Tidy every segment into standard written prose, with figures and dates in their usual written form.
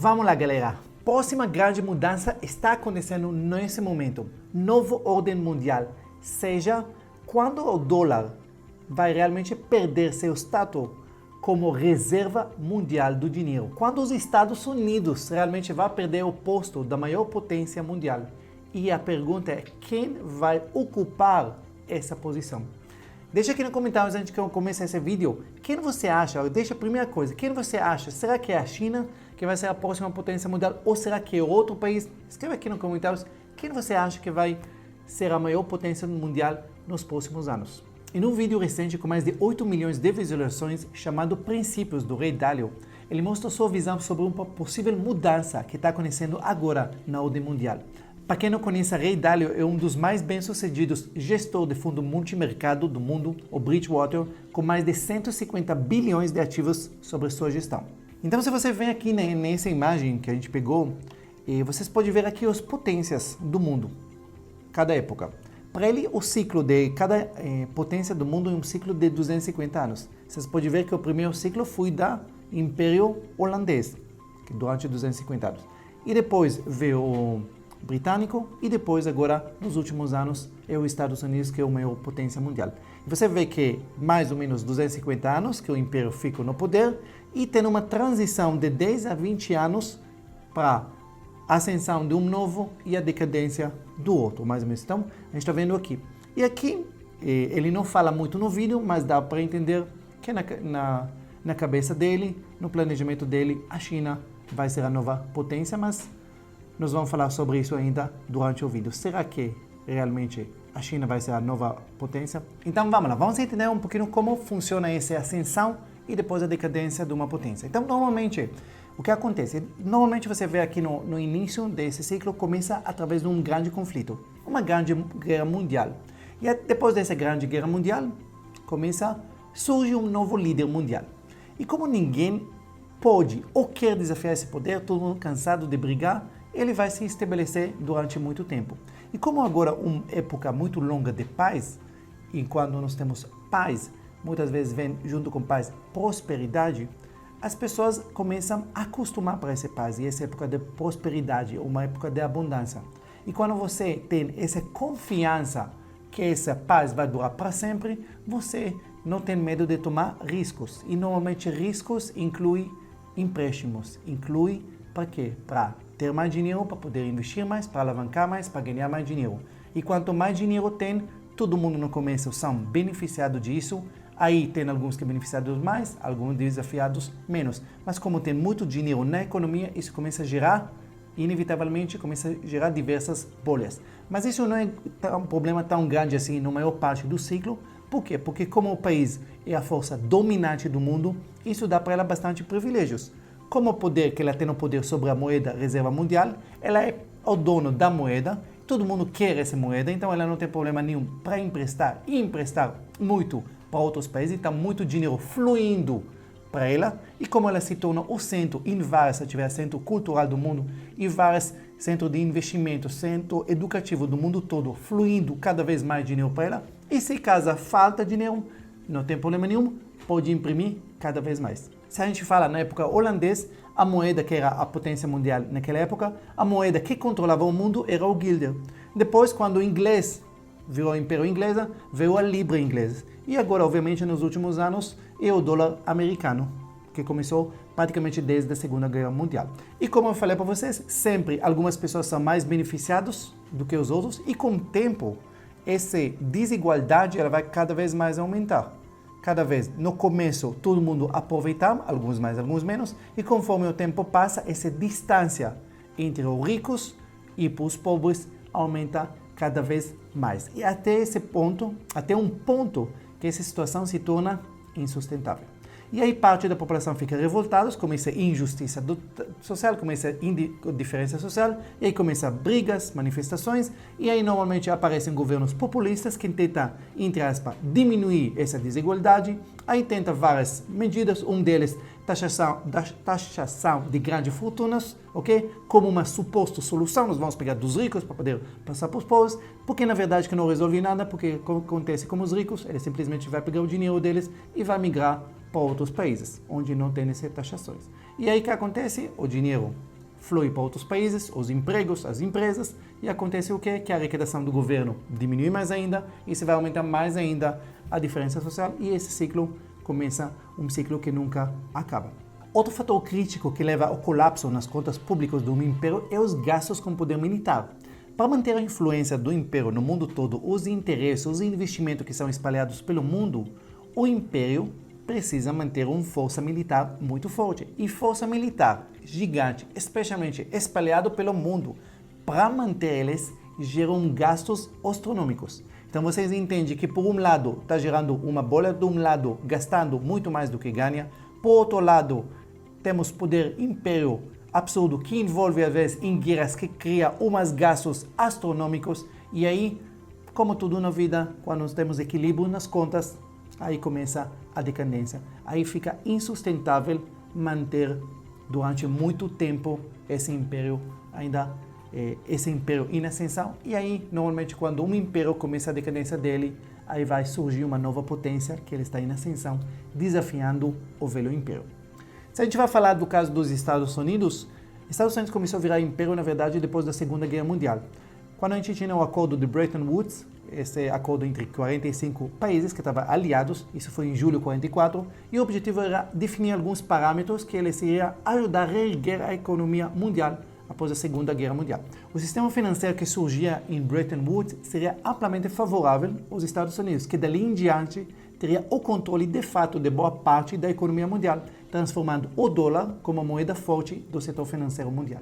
Vamos lá, galera. Próxima grande mudança está acontecendo nesse momento. Novo ordem mundial. Seja quando o dólar vai realmente perder seu status como reserva mundial do dinheiro. Quando os Estados Unidos realmente vai perder o posto da maior potência mundial. E a pergunta é, quem vai ocupar essa posição? Deixa aqui nos comentários antes que eu comece esse vídeo, quem você acha, deixa a primeira coisa, quem você acha? Será que é a China que vai ser a próxima potência mundial ou será que é outro país? Escreve aqui nos comentários quem você acha que vai ser a maior potência mundial nos próximos anos. Em um vídeo recente com mais de 8 milhões de visualizações chamado Princípios do Ray Dalio, ele mostra sua visão sobre uma possível mudança que está acontecendo agora na ordem mundial. Para quem não conhece, Ray Dalio é um dos mais bem-sucedidos gestores de fundo multimercado do mundo, o Bridgewater, com mais de 150 bilhões de ativos sobre sua gestão. Então, se você vem aqui nessa imagem que a gente pegou, vocês podem ver aqui as potências do mundo, cada época. Para ele, o ciclo de cada potência do mundo é um ciclo de 250 anos. Vocês podem ver que o primeiro ciclo foi da Império Holandês, durante 250 anos. E depois veio o britânico e depois agora nos últimos anos é os Estados Unidos que é a maior potência mundial. E você vê que mais ou menos 250 anos que o império fica no poder e tem uma transição de 10 a 20 anos para a ascensão de um novo e a decadência do outro, mais ou menos. Então, a gente está vendo aqui. E aqui, ele não fala muito no vídeo, mas dá para entender que na cabeça dele, no planejamento dele, a China vai ser a nova potência, mas nós vamos falar sobre isso ainda durante o vídeo. Será que realmente a China vai ser a nova potência? Então vamos lá, vamos entender um pouquinho como funciona essa ascensão e depois a decadência de uma potência. Então normalmente, o que acontece? Normalmente você vê aqui no início desse ciclo, começa através de um grande conflito, uma grande guerra mundial. E depois dessa grande guerra mundial, surge um novo líder mundial. E como ninguém pode ou quer desafiar esse poder, todo mundo cansado de brigar, ele vai se estabelecer durante muito tempo. E como agora uma época muito longa de paz, e quando nós temos paz, muitas vezes vem junto com paz prosperidade, as pessoas começam a acostumar para essa paz e essa época de prosperidade, uma época de abundância. E quando você tem essa confiança que essa paz vai durar para sempre, você não tem medo de tomar riscos. E normalmente riscos inclui empréstimos, inclui para quê? Para ter mais dinheiro, para poder investir mais, para alavancar mais, para ganhar mais dinheiro. E quanto mais dinheiro tem, todo mundo no começo são beneficiados disso. Aí tem alguns que beneficiados mais, alguns desafiados menos. Mas como tem muito dinheiro na economia, isso começa a gerar, inevitavelmente, começa a gerar diversas bolhas. Mas isso não é um problema tão grande assim na maior parte do ciclo. Por quê? Porque como o país é a força dominante do mundo, isso dá para ela bastante privilégios. Como o poder que ela tem no poder sobre a moeda reserva mundial, ela é o dono da moeda, todo mundo quer essa moeda, então ela não tem problema nenhum para emprestar e emprestar muito para outros países, então muito dinheiro fluindo para ela, e como ela se torna o centro em várias atividades, centro cultural do mundo e vários centros de investimento, centro educativo do mundo todo, fluindo cada vez mais dinheiro para ela, e se caso falta dinheiro, não tem problema nenhum, pode imprimir cada vez mais. Se a gente fala na época holandesa, a moeda que era a potência mundial naquela época, a moeda que controlava o mundo era o guilder. Depois, quando o inglês virou o Império Inglês, veio a Libra inglesa. E agora, obviamente, nos últimos anos, é o dólar americano, que começou praticamente desde a Segunda Guerra Mundial. E como eu falei para vocês, sempre algumas pessoas são mais beneficiadas do que os outros, e com o tempo, essa desigualdade ela vai cada vez mais aumentar. Cada vez, no começo, todo mundo aproveitar, alguns mais, alguns menos, e conforme o tempo passa, essa distância entre os ricos e os pobres aumenta cada vez mais. E até esse ponto, até um ponto que essa situação se torna insustentável. E aí parte da população fica revoltada, começa a injustiça social, começa a indiferença social, e aí começa brigas, manifestações, e aí normalmente aparecem governos populistas que tentam, entre aspas, diminuir essa desigualdade, aí tenta várias medidas, um deles taxação de grandes fortunas, ok? Como uma suposta solução, nós vamos pegar dos ricos para poder passar para os pobres, porque na verdade que não resolve nada, porque como acontece com os ricos, ele simplesmente vai pegar o dinheiro deles e vai migrar para outros países, onde não tem essas taxações. E aí o que acontece? O dinheiro flui para outros países, os empregos, as empresas, e acontece o quê? Que a arrecadação do governo diminui mais ainda, e isso vai aumentar mais ainda a diferença social, e esse ciclo começa um ciclo que nunca acaba. Outro fator crítico que leva ao colapso nas contas públicas do império é os gastos com poder militar. Para manter a influência do império no mundo todo, os interesses, os investimentos que são espalhados pelo mundo, o império precisa manter uma força militar muito forte. E força militar gigante, especialmente espalhado pelo mundo, para manter eles, geram gastos astronômicos. Então vocês entendem que por um lado está gerando uma bolha, de um lado gastando muito mais do que ganha, por outro lado temos poder império absurdo que envolve às vezes em guerras que cria umas gastos astronômicos, e aí, como tudo na vida, quando nós temos equilíbrio nas contas, aí começa a decadência. Aí fica insustentável manter durante muito tempo esse império em ascensão, e aí normalmente quando um império começa a decadência dele, aí vai surgir uma nova potência que ele está em ascensão, desafiando o velho império. Se a gente vai falar do caso dos Estados Unidos começou a virar império, na verdade, depois da Segunda Guerra Mundial. Quando a gente tinha o acordo de Bretton Woods, esse acordo entre 45 países que estavam aliados, isso foi em julho de 44, e o objetivo era definir alguns parâmetros que eles iriam ajudar a reerguer a economia mundial após a Segunda Guerra Mundial. O sistema financeiro que surgia em Bretton Woods seria amplamente favorável aos Estados Unidos, que dali em diante teria o controle de fato de boa parte da economia mundial, transformando o dólar como a moeda forte do setor financeiro mundial.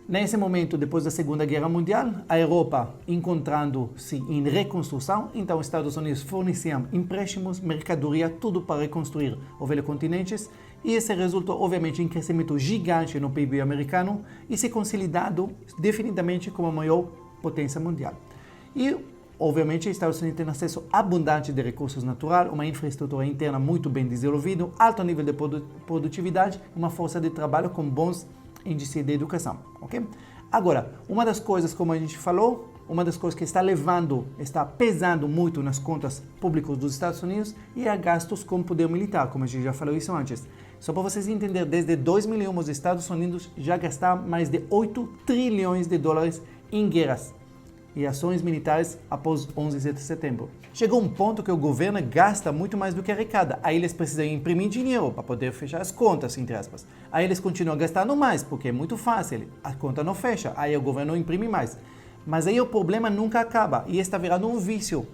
Nesse momento, depois da Segunda Guerra Mundial, a Europa encontrando-se em reconstrução, então os Estados Unidos forneciam empréstimos, mercadoria, tudo para reconstruir o velho continente, e isso resultou, obviamente, em crescimento gigante no PIB americano e se consolidado definitivamente como a maior potência mundial. E, obviamente, os Estados Unidos têm acesso abundante de recursos naturais, uma infraestrutura interna muito bem desenvolvida, alto nível de produtividade, uma força de trabalho com bons índice de educação, ok? Agora, uma das coisas, como a gente falou, uma das coisas que está pesando muito nas contas públicas dos Estados Unidos é gastos com poder militar, como a gente já falou isso antes. Só para vocês entenderem, desde 2001 os Estados Unidos já gastaram mais de 8 trilhões de dólares em guerras e ações militares após 11 de setembro. Chegou um ponto que o governo gasta muito mais do que arrecada. Aí eles precisam imprimir dinheiro para poder fechar as contas, entre aspas. Aí eles continuam gastando mais, porque é muito fácil. A conta não fecha, aí o governo imprime mais. Mas aí o problema nunca acaba e está virando um vício,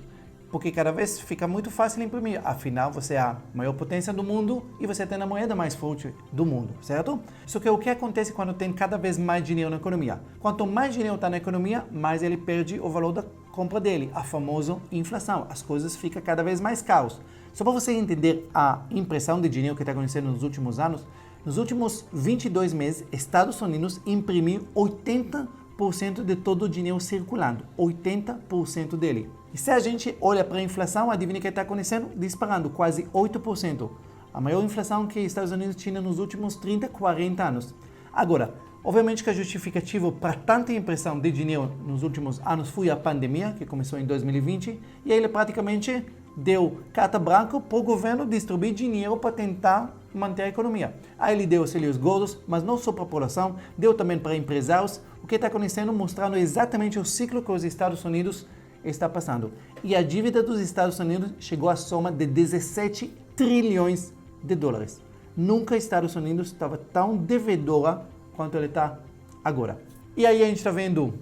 porque cada vez fica muito fácil imprimir. Afinal, você é a maior potência do mundo e você tem a moeda mais forte do mundo, certo? Só que o que acontece quando tem cada vez mais dinheiro na economia? Quanto mais dinheiro está na economia, mais ele perde o valor da compra dele, a famosa inflação. As coisas ficam cada vez mais caras. Só para você entender a impressão de dinheiro que está acontecendo nos últimos anos, nos últimos 22 meses, Estados Unidos imprimiu 80% de todo o dinheiro circulando, 80% dele. E se a gente olha para a inflação, adivinha o que está acontecendo? Disparando, quase 8%. A maior inflação que os Estados Unidos tinha nos últimos 30, 40 anos. Agora, obviamente que a justificativa para tanta impressão de dinheiro nos últimos anos foi a pandemia, que começou em 2020, e aí ele praticamente deu carta branca para o governo distribuir dinheiro para tentar manter a economia. Aí ele deu auxílios gordos, mas não só para a população, deu também para empresários. O que está acontecendo mostrando exatamente o ciclo que os Estados Unidos está passando. E a dívida dos Estados Unidos chegou à soma de 17 trilhões de dólares. Nunca os Estados Unidos estava tão devedora quanto ele está agora. E aí a gente está vendo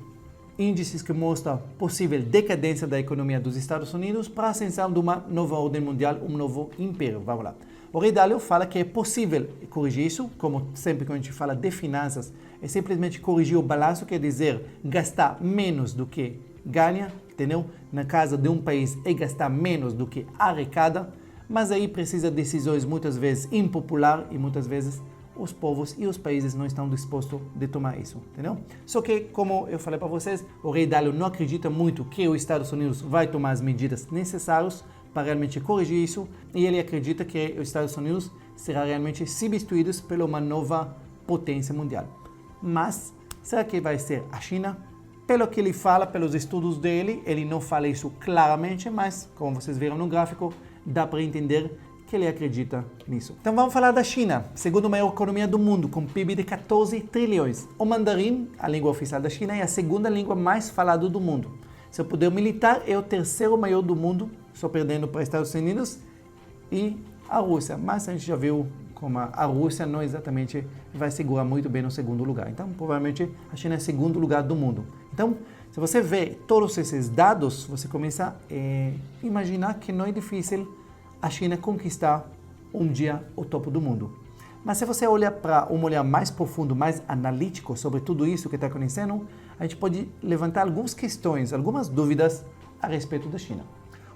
índices que mostram possível decadência da economia dos Estados Unidos para a ascensão de uma nova ordem mundial, um novo império. Vamos lá. O Ray Dalio fala que é possível corrigir isso, como sempre que a gente fala de finanças, é simplesmente corrigir o balanço, quer dizer, gastar menos do que ganha, entendeu? Na casa de um país é gastar menos do que arrecada, mas aí precisa de decisões muitas vezes impopulares e muitas vezes os povos e os países não estão dispostos a tomar isso, entendeu? Só que, como eu falei para vocês, o Ray Dalio não acredita muito que os Estados Unidos vai tomar as medidas necessárias para realmente corrigir isso, e ele acredita que os Estados Unidos será realmente substituídos por uma nova potência mundial. Mas, será que vai ser a China? Pelo que ele fala, pelos estudos dele, ele não fala isso claramente, mas, como vocês viram no gráfico, dá para entender que ele acredita nisso. Então vamos falar da China, segunda maior economia do mundo, com PIB de 14 trilhões. O mandarim, a língua oficial da China, é a segunda língua mais falada do mundo. Seu poder militar é o terceiro maior do mundo, só perdendo para Estados Unidos e a Rússia. Mas a gente já viu como a Rússia não exatamente vai segurar muito bem no segundo lugar. Então, provavelmente, a China é o segundo lugar do mundo. Então, se você vê todos esses dados, você começa a imaginar que não é difícil a China conquistar um dia o topo do mundo. Mas se você olha para um olhar mais profundo, mais analítico sobre tudo isso que está acontecendo, a gente pode levantar algumas questões, algumas dúvidas a respeito da China.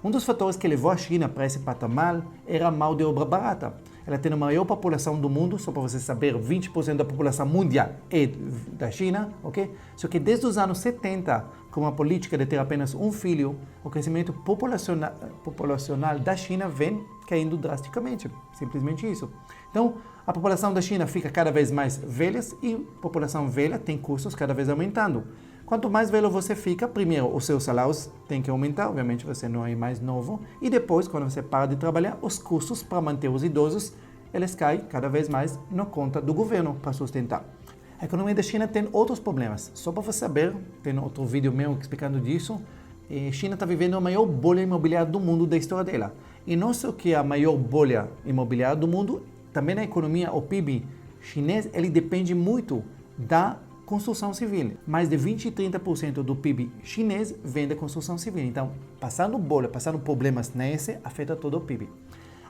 Um dos fatores que levou a China para esse patamar era a mão de obra barata. Ela tem a maior população do mundo, só para você saber, 20% da população mundial é da China, ok? Só que desde os anos 70, com a política de ter apenas um filho, o crescimento populacional da China vem caindo drasticamente, simplesmente isso. Então, a população da China fica cada vez mais velha e a população velha tem custos cada vez aumentando. Quanto mais velho você fica, primeiro, os seus salários têm que aumentar, obviamente você não é mais novo, e depois, quando você para de trabalhar, os custos para manter os idosos, eles caem cada vez mais na conta do governo para sustentar. A economia da China tem outros problemas. Só para você saber, tem outro vídeo meu explicando disso, a China está vivendo a maior bolha imobiliária do mundo da história dela. E não só que é a maior bolha imobiliária do mundo, também a economia, o PIB chinês, ele depende muito da construção civil. Mais de 20 e 30% do PIB chinês vem da construção civil. Então, passando bolha, passando problemas nesse, afeta todo o PIB.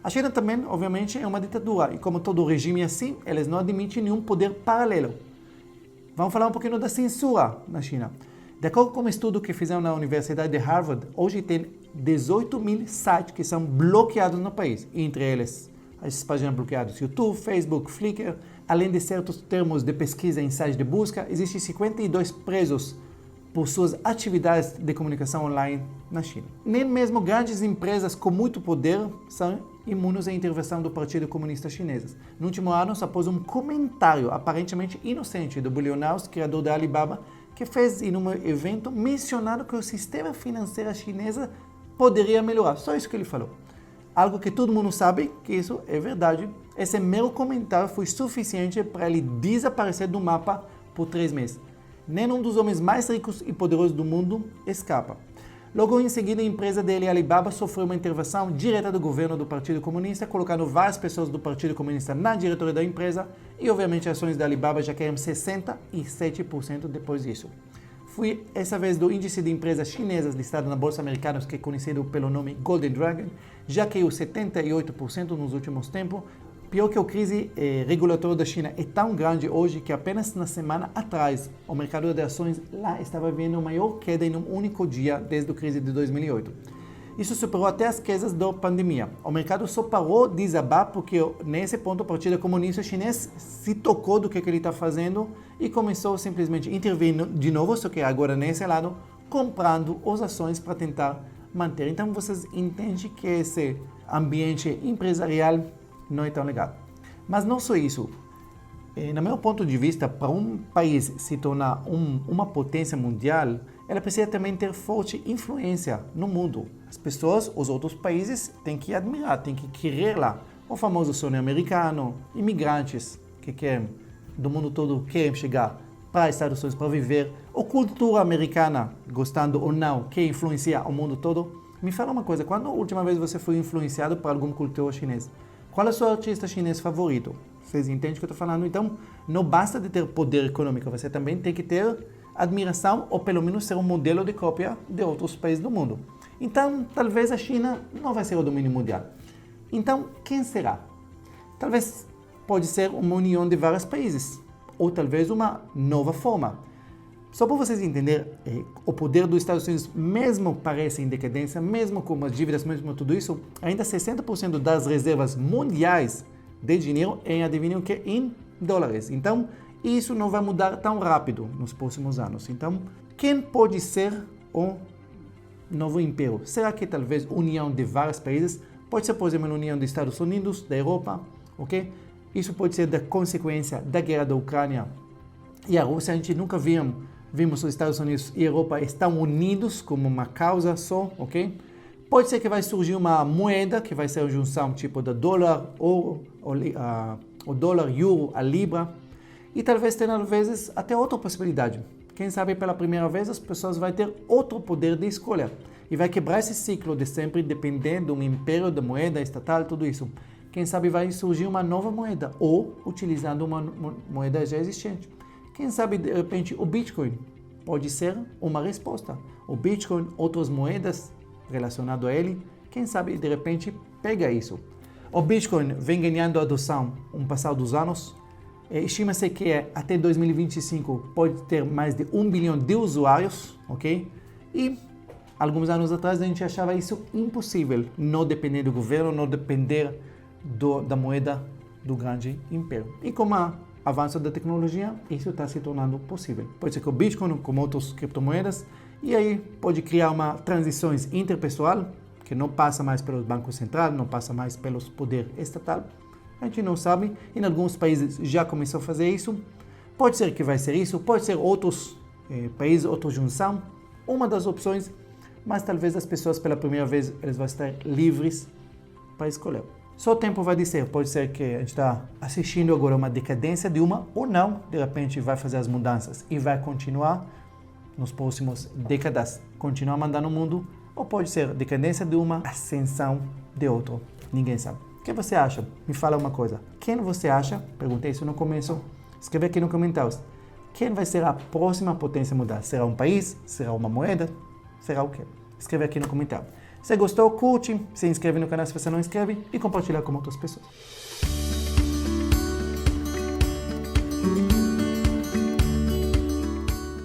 A China também, obviamente, é uma ditadura. E como todo regime é assim, eles não admitem nenhum poder paralelo. Vamos falar um pouquinho da censura na China. De acordo com um estudo que fizeram na Universidade de Harvard, hoje tem 18 mil sites que são bloqueados no país. Entre eles, as páginas bloqueadas YouTube, Facebook, Flickr. Além de certos termos de pesquisa em sites de busca, existem 52 presos por suas atividades de comunicação online na China. Nem mesmo grandes empresas com muito poder são imunes à intervenção do Partido Comunista Chinês. No último ano, após um comentário aparentemente inocente do bilionário criador da Alibaba, que fez em um evento mencionado que o sistema financeiro chinês poderia melhorar. Só isso que ele falou. Algo que todo mundo sabe que isso é verdade. Esse mero comentário foi suficiente para ele desaparecer do mapa por 3 meses. Nenhum dos homens mais ricos e poderosos do mundo escapa. Logo em seguida, a empresa dele, Alibaba, sofreu uma intervenção direta do governo do Partido Comunista, colocando várias pessoas do Partido Comunista na diretoria da empresa e, obviamente, as ações da Alibaba já caíram 67% depois disso. Foi essa vez do índice de empresas chinesas listado na Bolsa Americana, que é conhecido pelo nome Golden Dragon, já caiu 78% nos últimos tempos. Pior que a crise regulatória da China é tão grande hoje que apenas na semana atrás o mercado de ações lá estava vendo a maior queda em um único dia desde a crise de 2008. Isso superou até as quedas da pandemia. O mercado só parou de desabar porque nesse ponto o Partido Comunista Chinês se tocou do que ele está fazendo e começou simplesmente a intervir de novo, só que agora nesse lado, comprando as ações para tentar manter. Então vocês entendem que esse ambiente empresarial não é tão legal. Mas não só isso. No meu ponto de vista, para um país se tornar uma potência mundial, ela precisa também ter forte influência no mundo. As pessoas, os outros países, têm que admirar, têm que querer lá. O famoso sonho americano, imigrantes que querem, do mundo todo querem chegar para os Estados Unidos para viver. A cultura americana, gostando ou não, que influencia o mundo todo. Me fala uma coisa, quando a última vez você foi influenciado por alguma cultura chinesa? Qual é o seu artista chinês favorito? Vocês entendem o que eu estou falando? Então, não basta de ter poder econômico, você também tem que ter admiração ou pelo menos ser um modelo de cópia de outros países do mundo. Então, talvez a China não vai ser o domínio mundial. Então, quem será? Talvez pode ser uma união de vários países, ou talvez uma nova forma. Só para vocês entenderem, o poder dos Estados Unidos, mesmo parece em decadência, mesmo com as dívidas, mesmo tudo isso, ainda 60% das reservas mundiais de dinheiro em, adivinhem o que? Em dólares. Então, isso não vai mudar tão rápido nos próximos anos. Então, quem pode ser o novo império? Será que talvez união de vários países? Pode ser, por exemplo, a união dos Estados Unidos, da Europa, ok? Isso pode ser da consequência da guerra da Ucrânia e a Rússia. A gente nunca vimos os Estados Unidos e a Europa estão unidos como uma causa só, ok? Pode ser que vai surgir uma moeda que vai ser a junção tipo do dólar, ou o dólar, euro, a libra. E talvez tenha, às vezes, até outra possibilidade. Quem sabe pela primeira vez as pessoas vão ter outro poder de escolha. E vai quebrar esse ciclo de sempre depender de um império de moeda estatal, tudo isso. Quem sabe vai surgir uma nova moeda, ou utilizando uma moeda já existente. Quem sabe, de repente, o Bitcoin pode ser uma resposta. O Bitcoin, outras moedas relacionadas a ele, quem sabe, de repente, pega isso. O Bitcoin vem ganhando adoção no passar dos anos. Estima-se que até 2025 pode ter mais de 1 bilhão de usuários, ok? E alguns anos atrás a gente achava isso impossível, não depender do governo, não depender da moeda do grande império. E com o avanço da tecnologia, isso está se tornando possível. Pode ser que o Bitcoin, como outras criptomoedas, e aí pode criar uma transição interpessoal, que não passa mais pelos bancos centrais, não passa mais pelos poderes estatal. A gente não sabe, em alguns países já começou a fazer isso. Pode ser que vai ser isso, pode ser outros países, outra junção, uma das opções, mas talvez as pessoas pela primeira vez eles vão estar livres para escolher. Só o tempo vai dizer, pode ser que a gente está assistindo agora uma decadência de uma ou não, de repente vai fazer as mudanças e vai continuar nos próximos décadas, continuar mandando o mundo, ou pode ser decadência de uma, ascensão de outro, ninguém sabe. O que você acha? Me fala uma coisa. Quem você acha? Perguntei isso no começo. Escreve aqui nos comentários. Quem vai ser a próxima potência mundial? Será um país? Será uma moeda? Será o quê? Escreve aqui no comentário. Se gostou, curte, se inscreve no canal se você não inscreve e compartilha com outras pessoas.